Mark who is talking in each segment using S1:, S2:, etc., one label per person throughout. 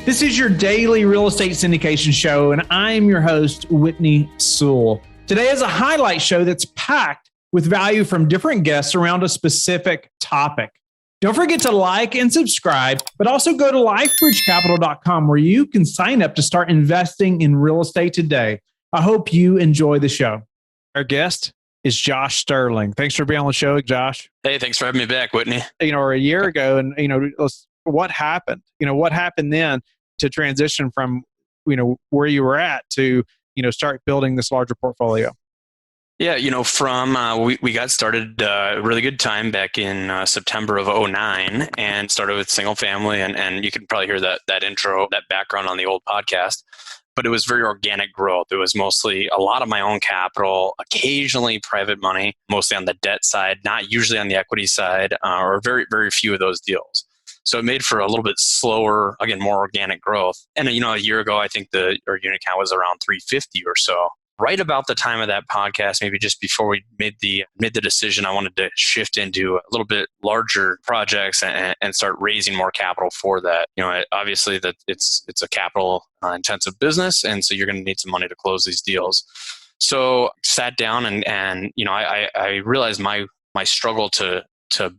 S1: This is your daily real estate syndication show, and I'm your host, Whitney Sewell. Today is a highlight show that's packed with value from different guests around a specific topic. Don't forget to like and subscribe, but also go to lifebridgecapital.com where you can sign up to start investing in real estate today. I hope you enjoy the show. Our guest is Josh Sterling. Thanks for being on the show, Josh.
S2: Hey, thanks for having me back, Whitney.
S1: A year ago, and what happened? What happened then to transition from where you were at to start building this larger portfolio?
S2: Yeah, we got started a really good time back in September of 2009 and started with single family. And you can probably hear that intro, that background on the old podcast. But it was very organic growth. It was mostly a lot of my own capital, occasionally private money, mostly on the debt side, not usually on the equity side, or very, very few of those deals. So it made for a little bit slower, again, more organic growth. And, a year ago, I think our unit count was around 350 or so. Right about the time of that podcast, maybe just before we made the decision, I wanted to shift into a little bit larger projects and start raising more capital for that. Obviously that it's a capital intensive business, and so you're going to need some money to close these deals. So sat down and I realized my struggle to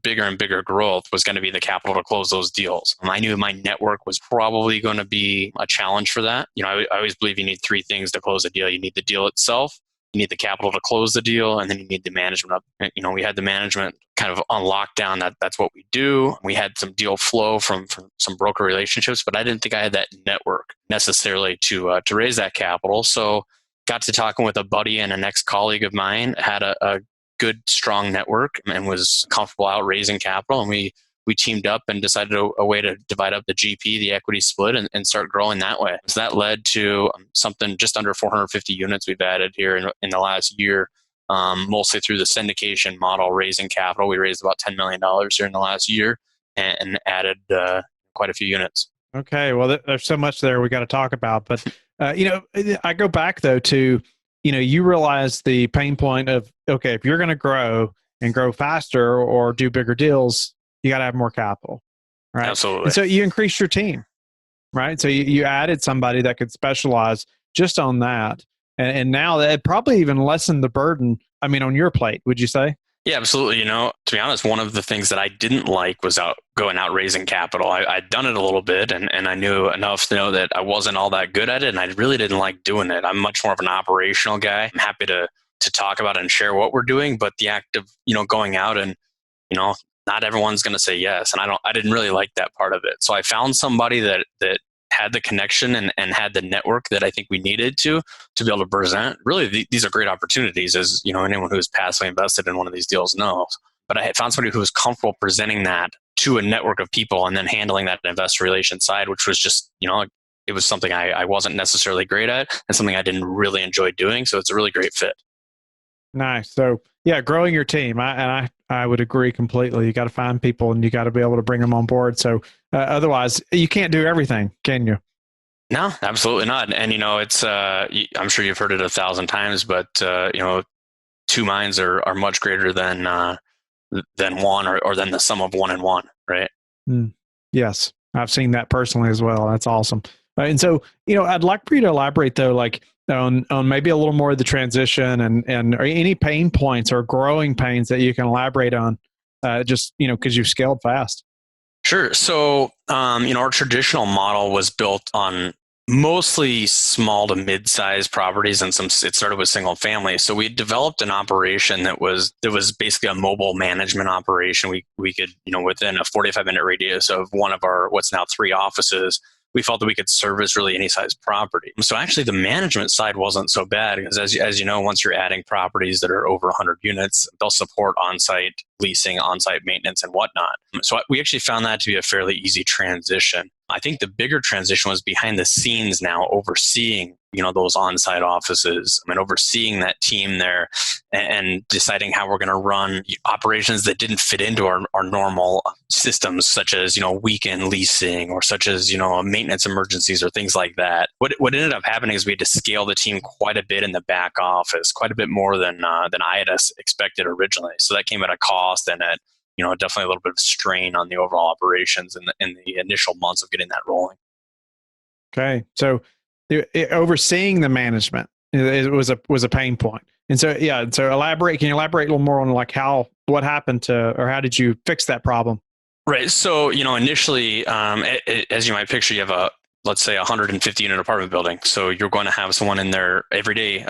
S2: bigger and bigger growth was going to be the capital to close those deals. I knew my network was probably going to be a challenge for that. I always believe you need three things to close a deal. You need the deal itself, you need the capital to close the deal, and then you need the management up. We had the management kind of on lockdown. That's what we do. We had some deal flow from some broker relationships, but I didn't think I had that network necessarily to raise that capital. So got to talking with a buddy and an ex-colleague of mine, had a good, strong network and was comfortable out raising capital. And we teamed up and decided a way to divide up the GP, the equity split, and start growing that way. So that led to something just under 450 units we've added here in the last year, mostly through the syndication model, raising capital. We raised about $10 million here in the last year and added quite a few units.
S1: Okay. Well, there's so much there we got to talk about. But, I go back, though, to you realize the pain point of, okay, if you're going to grow and grow faster or do bigger deals, you got to have more capital, right?
S2: Absolutely.
S1: And so you increased your team, right? So you added somebody that could specialize just on that. And now that probably even lessened the burden, on your plate, would you say?
S2: Yeah, absolutely. To be honest, one of the things that I didn't like was going out raising capital. I'd done it a little bit and I knew enough to know that I wasn't all that good at it, and I really didn't like doing it. I'm much more of an operational guy. I'm happy to talk about and share what we're doing, but the act of, going out and, not everyone's going to say yes. And I didn't really like that part of it. So I found somebody that had the connection and had the network that I think we needed to be able to present. Really, these are great opportunities, as anyone who has passively invested in one of these deals knows. But I had found somebody who was comfortable presenting that to a network of people and then handling that investor relations side, which was just, it was something I wasn't necessarily great at and something I didn't really enjoy doing. So it's a really great fit.
S1: Nice. So yeah, growing your team. I would agree completely. You got to find people and you got to be able to bring them on board. So otherwise you can't do everything, can you?
S2: No, absolutely not. And it's I'm sure you've heard it 1,000 times, but two minds are much greater than one or than the sum of one and one, right?
S1: Yes, I've seen that personally as well. That's awesome. And so I'd like for you to elaborate though, like on maybe a little more of the transition and or any pain points or growing pains that you can elaborate on, just because you've scaled fast.
S2: Sure. So our traditional model was built on mostly small to mid-sized properties, and it started with single family. So we developed an operation that was basically a mobile management operation. We could, within a 45-minute radius of one of our what's now 3 offices, we felt that we could service really any size property. So actually the management side wasn't so bad because as you know, once you're adding properties that are over 100 units, they'll support on-site leasing, on-site maintenance and whatnot. So we actually found that to be a fairly easy transition. I think the bigger transition was behind the scenes now, overseeing, those on-site offices. Overseeing that team there and deciding how we're going to run operations that didn't fit into our normal systems, such as, weekend leasing or such as, maintenance emergencies or things like that. What ended up happening is we had to scale the team quite a bit in the back office, quite a bit more than I had expected originally. So that came at a cost and at, definitely a little bit of strain on the overall operations in the initial months of getting that rolling.
S1: Okay. So overseeing the management it was a pain point. And so, yeah. So can you elaborate a little more on like what happened or how did you fix that problem?
S2: Right. So, initially, as you might picture, you have let's say 150 unit apartment building. So you're going to have someone in there every day,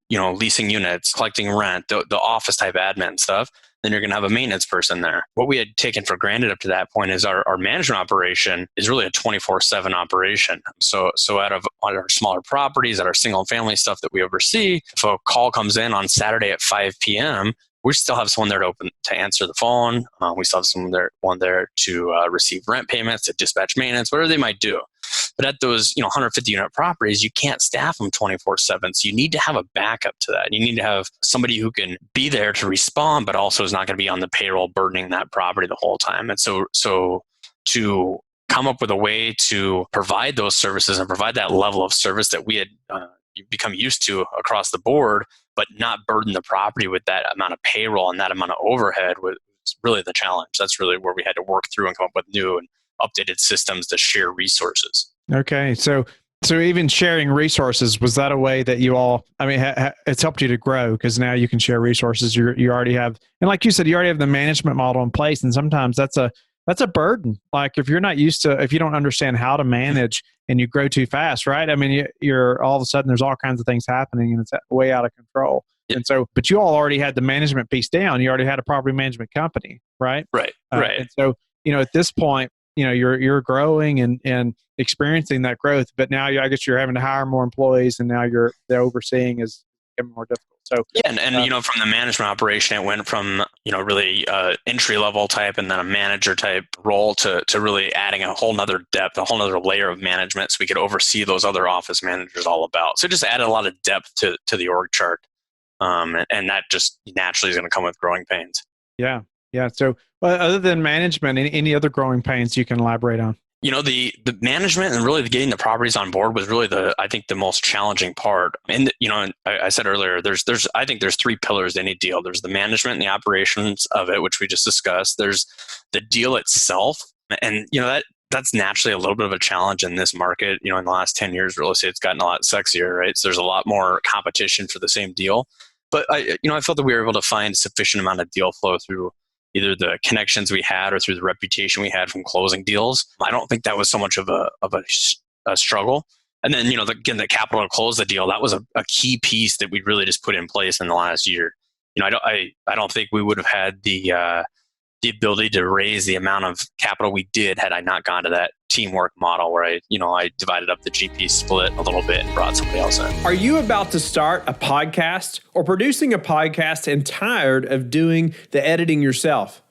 S2: leasing units, collecting rent, the office type admin stuff. Then you're going to have a maintenance person there. What we had taken for granted up to that point is our management operation is really a 24/7 operation. So out of our smaller properties, at our single family stuff that we oversee, if a call comes in on Saturday at 5 p.m., we still have someone there to answer the phone. We still have someone there to receive rent payments, to dispatch maintenance, whatever they might do. But at those 150 unit properties, you can't staff them 24/7. So you need to have a backup to that. You need to have somebody who can be there to respond, but also is not going to be on the payroll burdening that property the whole time. And so to come up with a way to provide those services and provide that level of service that we had become used to across the board, but not burden the property with that amount of payroll and that amount of overhead was really the challenge. That's really where we had to work through and come up with new and updated systems to share resources.
S1: Okay. So even sharing resources, was that a way that you all, it's helped you to grow because now you can share resources you already have. And like you said, you already have the management model in place. And sometimes that's a burden. Like if you're not if you don't understand how to manage and you grow too fast, right? You're all of a sudden there's all kinds of things happening and it's way out of control. Yep. And so, but you all already had the management piece down. You already had a property management company, right?
S2: Right.
S1: And so, at this point, you're growing and experiencing that growth, but now I guess you're having to hire more employees and now the overseeing is becoming more difficult. So
S2: yeah, and from the management operation, it went from really entry level type and then a manager type role to really adding a whole nother depth, a whole nother layer of management, so we could oversee those other office managers all about. So it just added a lot of depth to the org chart, and that just naturally is going to come with growing pains.
S1: Yeah. So other than management, any other growing pains you can elaborate on?
S2: The management and really getting the properties on board was really I think the most challenging part. And I said earlier, I think there's three pillars to any deal. There's the management and the operations of it, which we just discussed. There's the deal itself, and that's naturally a little bit of a challenge in this market. In the last 10 years, real estate's gotten a lot sexier, right? So there's a lot more competition for the same deal. But I felt that we were able to find sufficient amount of deal flow through either the connections we had or through the reputation we had from closing deals. I don't think that was so much of a struggle. And then, again, the capital to close the deal, that was a key piece that we really just put in place in the last year. I don't think we would have had the ability to raise the amount of capital we did had I not gone to that teamwork model where I divided up the GP split a little bit and brought somebody else in.
S3: Are you about to start a podcast or producing a podcast and tired of doing the editing yourself?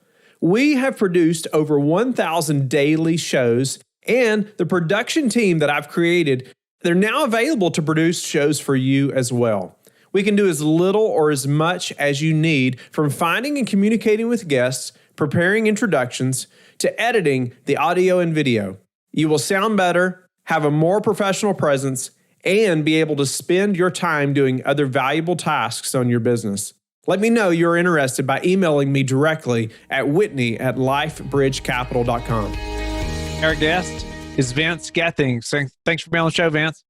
S3: We have produced over 1,000 daily shows, and the production team that I've created, they're now available to produce shows for you as well. We can do as little or as much as you need, from finding and communicating with guests, preparing introductions, to editing the audio and video. You will sound better, have a more professional presence, and be able to spend your time doing other valuable tasks on your business. Let me know you're interested by emailing me directly at whitney@lifebridgecapital.com.
S1: Our guest is Vince Gethings. Thanks for being on the show, Vince.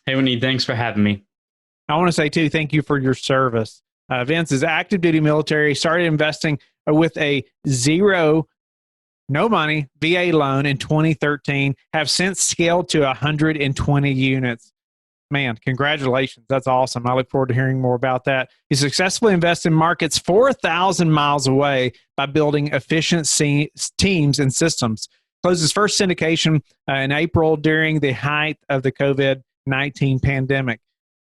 S4: Hey, Whitney, thanks for having me.
S1: I want to say, too, thank you for your service. Vince is active duty military, started investing with a no money VA loan in 2013, have since scaled to 120 units. Man, congratulations. That's awesome. I look forward to hearing more about that. He successfully invested in markets 4,000 miles away by building efficient teams and systems. Closed his first syndication in April during the height of the COVID-19 pandemic.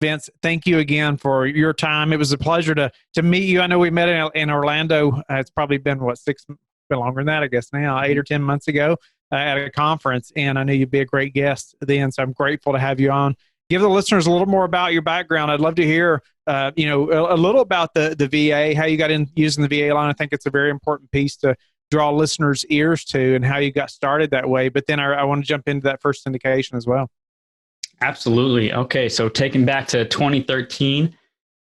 S1: Vince, thank you again for your time. It was a pleasure to meet you. I know we met in Orlando. It's probably been, been longer than that, I guess now, 8 or 10 months ago at a conference. And I knew you'd be a great guest then. So I'm grateful to have you on. Give the listeners a little more about your background. I'd love to hear, a little about the VA, how you got in using the VA loan. I think it's a very important piece to draw listeners' ears to, and how you got started that way. But then I want to jump into that first syndication as well.
S4: Absolutely. Okay, so taking back to 2013,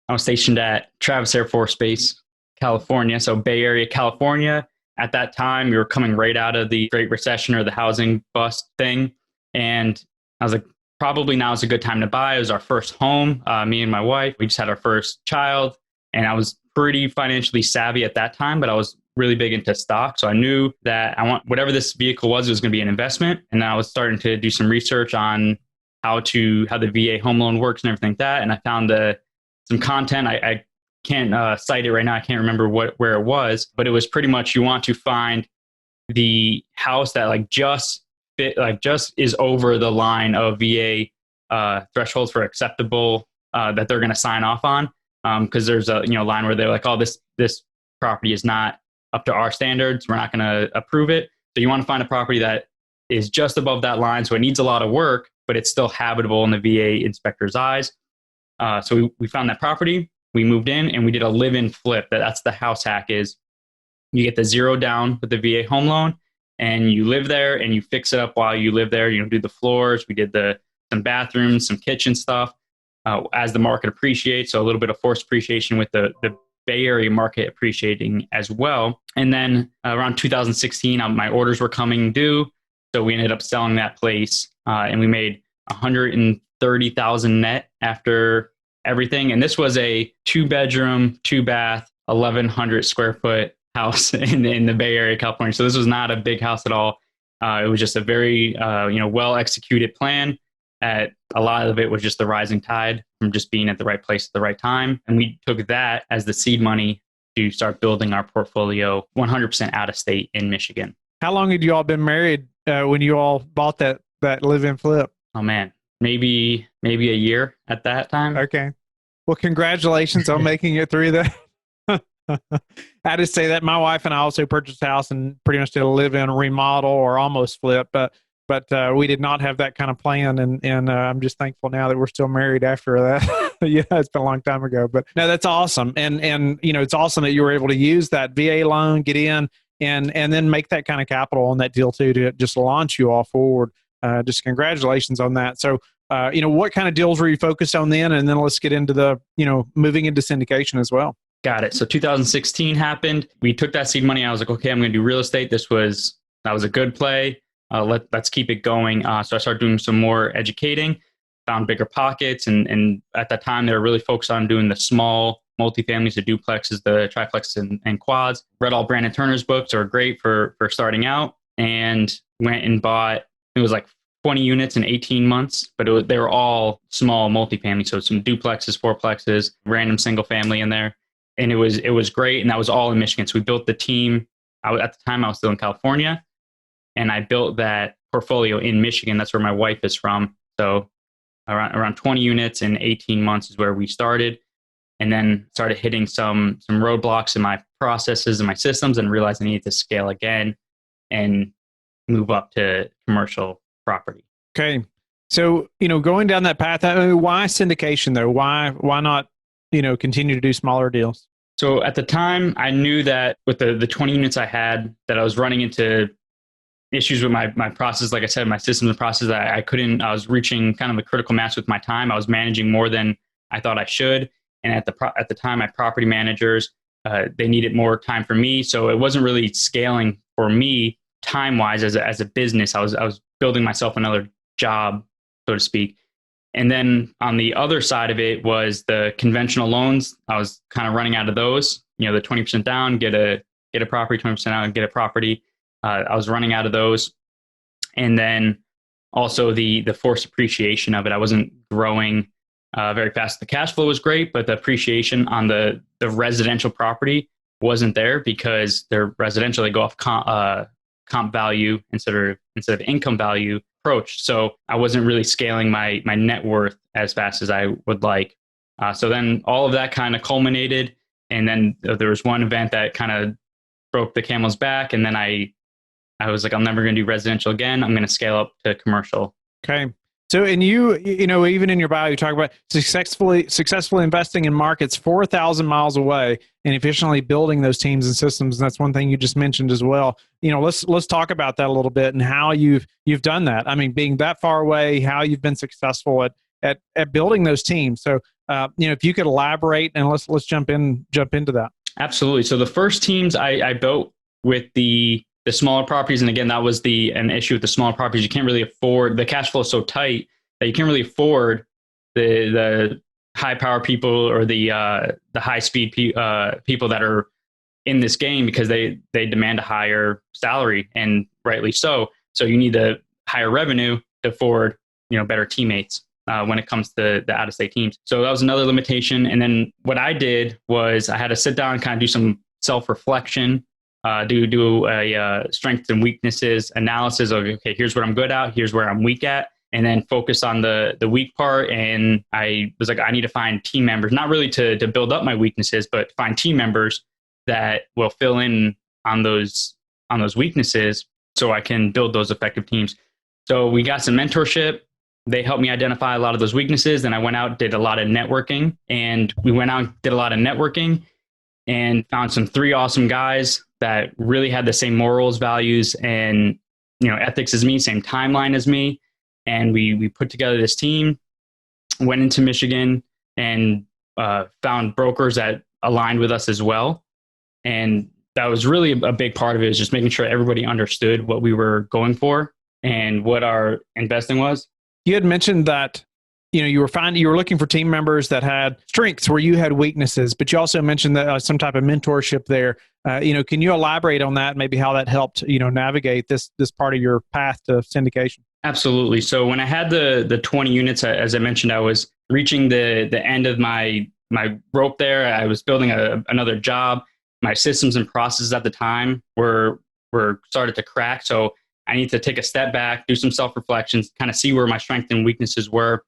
S4: I was stationed at Travis Air Force Base, California, so Bay Area, California. At that time, we were coming right out of the Great Recession or the housing bust thing. And I was like, probably now is a good time to buy. It was our first home, me and my wife. We just had our first child, and I was pretty financially savvy at that time, but I was really big into stock. So I knew that I want whatever this vehicle was, it was going to be an investment. And then I was starting to do some research on how the VA home loan works and everything like that. And I found some content. I can't cite it right now. I can't remember where it was, but it was pretty much you want to find the house that just is over the line of VA thresholds for acceptable that they're going to sign off on. Because there's a line where they're like, oh, this property is not up to our standards. We're not going to approve it. So you want to find a property that is just above that line. So it needs a lot of work, but it's still habitable in the VA inspector's eyes. So we found that property. We moved in and we did a live-in flip. That's the house hack is you get the zero down with the VA home loan and you live there and you fix it up while you live there. Do the floors. We did some bathrooms, some kitchen stuff as the market appreciates. So a little bit of forced appreciation with the Bay Area market appreciating as well. And then around 2016, my orders were coming due. So we ended up selling that place and we made $130,000 net after everything. And this was a 2-bedroom, 2-bath, 1,100 square foot house in the Bay Area, California. So this was not a big house at all. It was just a very well executed plan. A lot of it was just the rising tide from just being at the right place at the right time. And we took that as the seed money to start building our portfolio 100% out of state in Michigan.
S1: How long had you all been married when you all bought that live-in flip?
S4: Oh man, maybe a year at that time.
S1: Okay. Well, congratulations on making it through that. I just say that my wife and I also purchased a house and pretty much did a live-in remodel or almost flip, but we did not have that kind of plan, and I'm just thankful now that we're still married after that. Yeah, it's been a long time ago, but no, that's awesome, and it's awesome that you were able to use that VA loan, get in, and then make that kind of capital on that deal too to just launch you all forward. Just congratulations on that. So, what kind of deals were you focused on then, and then let's get into the moving into syndication as well.
S4: Got it. So 2016 happened. We took that seed money. I was like, okay, I'm going to do real estate. That was a good play. Let's keep it going. So I started doing some more educating, found bigger pockets. And at that time, they were really focused on doing the small multifamilies, the duplexes, the triplexes, and quads. Read all Brandon Turner's books. They were great for starting out, and went and bought, it was like 20 units in 18 months, but they were all small multifamily. So some duplexes, fourplexes, random single family in there. And it was great. And that was all in Michigan. So we built the team. At the time, I was still in California. And I built that portfolio in Michigan. That's where my wife is from. So around 20 units in 18 months is where we started. And then started hitting some roadblocks in my processes and my systems and realized I needed to scale again and move up to commercial property.
S1: Okay. So, going down that path, why syndication though? Why not, continue to do smaller deals?
S4: So at the time, I knew that with the 20 units I had, that I was running into issues with my process. Like I said, my systems and process, I was reaching kind of a critical mass with my time. I was managing more than I thought I should. And at the time, my property managers, they needed more time for me. So it wasn't really scaling for me time-wise as a business. I was building myself another job, so to speak. And then on the other side of it was the conventional loans. I was kind of running out of those, the 20% down, get a property, 20% out and get a property. I was running out of those. And then also the forced appreciation of it. I wasn't growing very fast. The cash flow was great, but the appreciation on the residential property wasn't there because they're residential. They go off comp value instead of income value approach. So I wasn't really scaling my net worth as fast as I would like. So then all of that kind of culminated. And then there was one event that kind of broke the camel's back. And then I was like, I'm never going to do residential again. I'm going to scale up to commercial.
S1: Okay. So, and even in your bio, you talk about successfully investing in markets 4,000 miles away and efficiently building those teams and systems. And that's one thing you just mentioned as well. Let's talk about that a little bit and how you've done that. I mean, being that far away, how you've been successful at building those teams. So, if you could elaborate and let's jump into that.
S4: Absolutely. So the first teams I built with the the smaller properties. And again, that was an issue with the smaller properties. You can't really afford, the cash flow is so tight that you can't really afford the high power people or the high speed people that are in this game, because they demand a higher salary, and rightly so. So you need the higher revenue to afford, better teammates when it comes to the out of state teams. So that was another limitation. And then what I did was I had to sit down and kind of do some self reflection, do a strengths and weaknesses analysis of, okay, here's what I'm good at, here's where I'm weak at, and then focus on the weak part. And I was like, I need to find team members, not really to build up my weaknesses, but find team members that will fill in on those weaknesses so I can build those effective teams. So we got some mentorship. They helped me identify a lot of those weaknesses. Then I went out, did a lot of networking, and found some 3 awesome guys that really had the same morals, values, and ethics as me, same timeline as me. And we put together this team, went into Michigan, and found brokers that aligned with us as well. And that was really a big part of it, is just making sure everybody understood what we were going for and what our investing was.
S1: You had mentioned that you were looking for team members that had strengths where you had weaknesses, but you also mentioned that some type of mentorship there. Can you elaborate on that? Maybe how that helped navigate this part of your path to syndication?
S4: Absolutely. So when I had the 20 units, as I mentioned, I was reaching the end of my rope there. I was building another job. My systems and processes at the time were started to crack. So I need to take a step back, do some self-reflections, kind of see where my strengths and weaknesses were,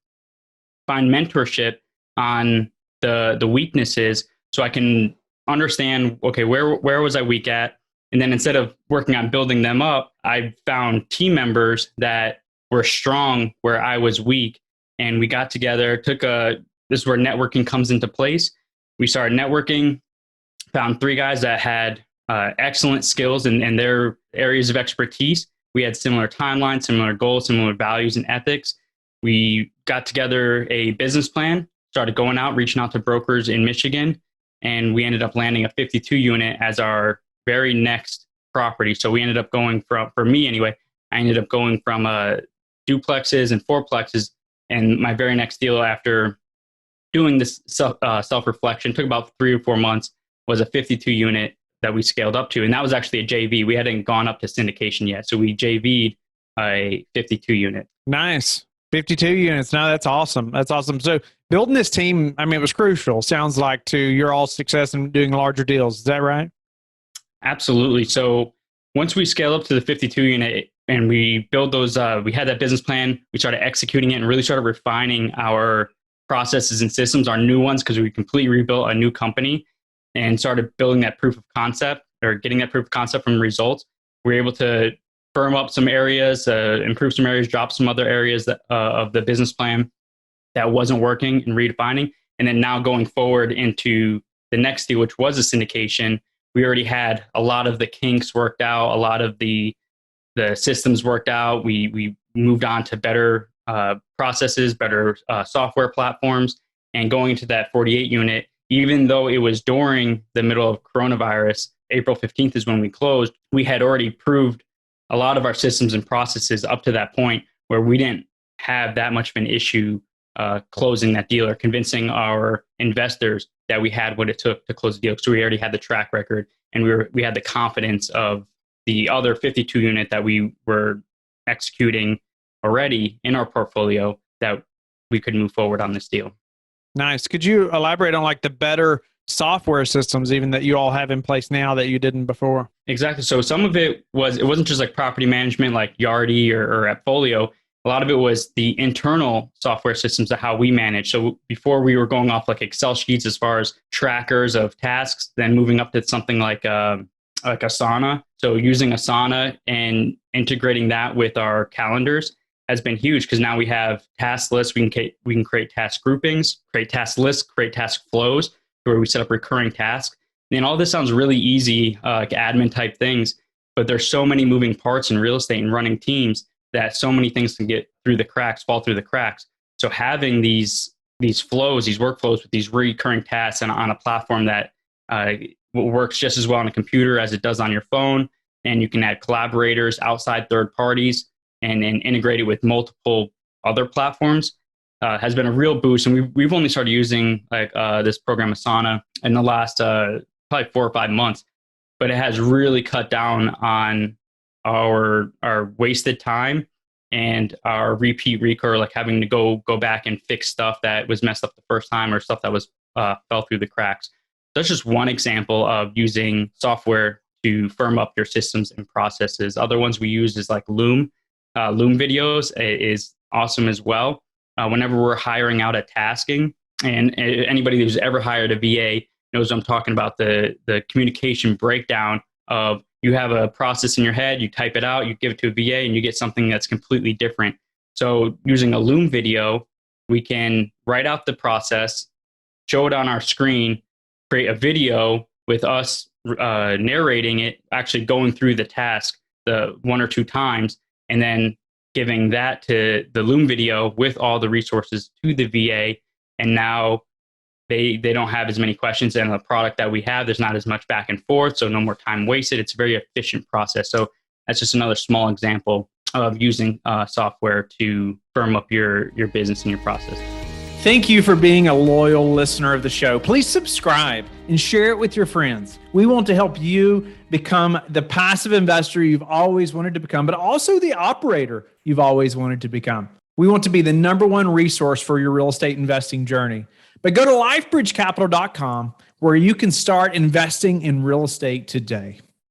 S4: find mentorship on the weaknesses so I can understand, okay, where was I weak at? And then instead of working on building them up, I found team members that were strong where I was weak. And we got together, this is where networking comes into place. We started networking, found 3 guys that had excellent skills in their areas of expertise. We had similar timelines, similar goals, similar values and ethics. We got together a business plan, started going out, reaching out to brokers in Michigan, and we ended up landing a 52 unit as our very next property. So we ended up going for me anyway, I ended up going from duplexes and fourplexes. And my very next deal after doing this self-reflection, took about 3 or 4 months, was a 52 unit that we scaled up to. And that was actually a JV. We hadn't gone up to syndication yet. So we JV'd a 52 unit.
S1: Nice. 52 units. No, that's awesome. That's awesome. So building this team, it was crucial, sounds like, to your all success in doing larger deals. Is that right?
S4: Absolutely. So once we scaled up to the 52 unit and we built those, we had that business plan, we started executing it and really started refining our processes and systems, our new ones, because we completely rebuilt a new company and started building that proof of concept, or getting that proof of concept from results. We were able to firm up some areas, improve some areas, drop some other areas of the business plan that wasn't working, and redefining. And then now going forward into the next deal, which was a syndication, we already had a lot of the kinks worked out, a lot of the systems worked out. We moved on to better processes, better software platforms. And going into that 48 unit, even though it was during the middle of coronavirus, April 15th is when we closed, we had already proved a lot of our systems and processes up to that point where we didn't have that much of an issue closing that deal or convincing our investors that we had what it took to close the deal. So we already had the track record, and we had the confidence of the other 52 unit that we were executing already in our portfolio that we could move forward on this deal.
S1: Nice. Could you elaborate on the better software systems even that you all have in place now that you didn't before?
S4: Exactly. So some of it wasn't just like property management like Yardi or AppFolio. A lot of it was the internal software systems of how we manage. So before we were going off like Excel sheets as far as trackers of tasks, then moving up to something like Asana. So using Asana and integrating that with our calendars has been huge, because now we have task lists. We can create task groupings, create task lists, create task flows where we set up recurring tasks. And all this sounds really easy, like admin type things, but there's so many moving parts in real estate and running teams that so many things can fall through the cracks. So having these flows, these workflows with these recurring tasks and on a platform that works just as well on a computer as it does on your phone, and you can add collaborators, outside third parties, and then integrate it with multiple other platforms. Has been a real boost. And we've only started using this program Asana in the last probably 4 or 5 months, but it has really cut down on our wasted time and our repeat recur, like having to go back and fix stuff that was messed up the first time or stuff that was fell through the cracks. That's just one example of using software to firm up your systems and processes. Other ones we use is like Loom. Loom videos is awesome as well. Whenever we're hiring out a tasking, and anybody who's ever hired a VA knows I'm talking about, the communication breakdown of you have a process in your head, you type it out, you give it to a VA, and you get something that's completely different. So using a Loom video, we can write out the process, show it on our screen, create a video with us narrating it, actually going through the task the 1 or 2 times, and then giving that to the Loom video with all the resources to the VA. And now they don't have as many questions, and the product that we have, there's not as much back and forth, so no more time wasted. It's a very efficient process. So that's just another small example of using software to firm up your business and your process.
S1: Thank you for being a loyal listener of the show. Please subscribe and share it with your friends. We want to help you become the passive investor you've always wanted to become, but also the operator you've always wanted to become. We want to be the #1 resource for your real estate investing journey. But go to lifebridgecapital.com where you can start investing in real estate today.